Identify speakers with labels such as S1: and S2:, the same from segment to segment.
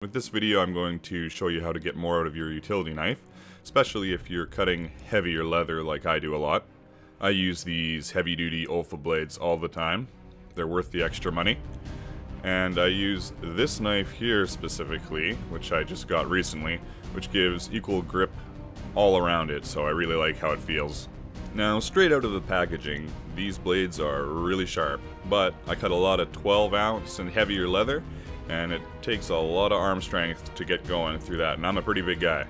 S1: With this video, I'm going to show you how to get more out of your utility knife, especially if you're cutting heavier leather like I do a lot. I use these heavy-duty Olfa blades all the time. They're worth the extra money. And I use this knife here specifically, which I just got recently, which gives equal grip all around it, so I really like how it feels. Now, straight out of the packaging, these blades are really sharp, but I cut a lot of 12-ounce and heavier leather, and it takes a lot of arm strength to get going through that, and I'm a pretty big guy.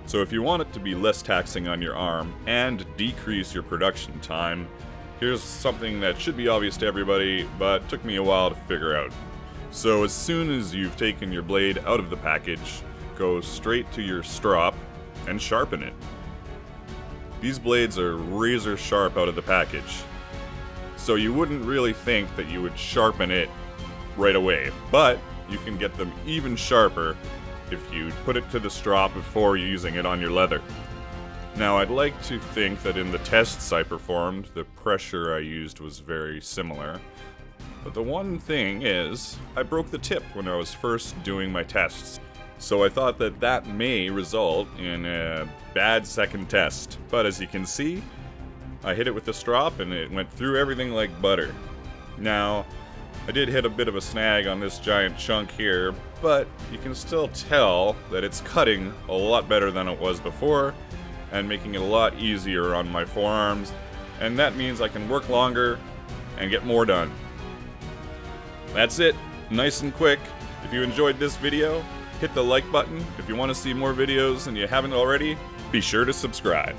S1: So if you want it to be less taxing on your arm and decrease your production time, here's something that should be obvious to everybody, but took me a while to figure out. So as soon as you've taken your blade out of the package, go straight to your strop and sharpen it. These blades are razor sharp out of the package, so you wouldn't really think that you would sharpen it right away, but you can get them even sharper if you put it to the strop before using it on your leather. Now, I'd like to think that in the tests I performed, the pressure I used was very similar. But the one thing is, I broke the tip when I was first doing my tests. So I thought that that may result in a bad second test. But as you can see, I hit it with the strop and it went through everything like butter. Now, I did hit a bit of a snag on this giant chunk here, but you can still tell that it's cutting a lot better than it was before and making it a lot easier on my forearms, and that means I can work longer and get more done. That's it, nice and quick. If you enjoyed this video, hit the like button. If you want to see more videos and you haven't already, be sure to subscribe.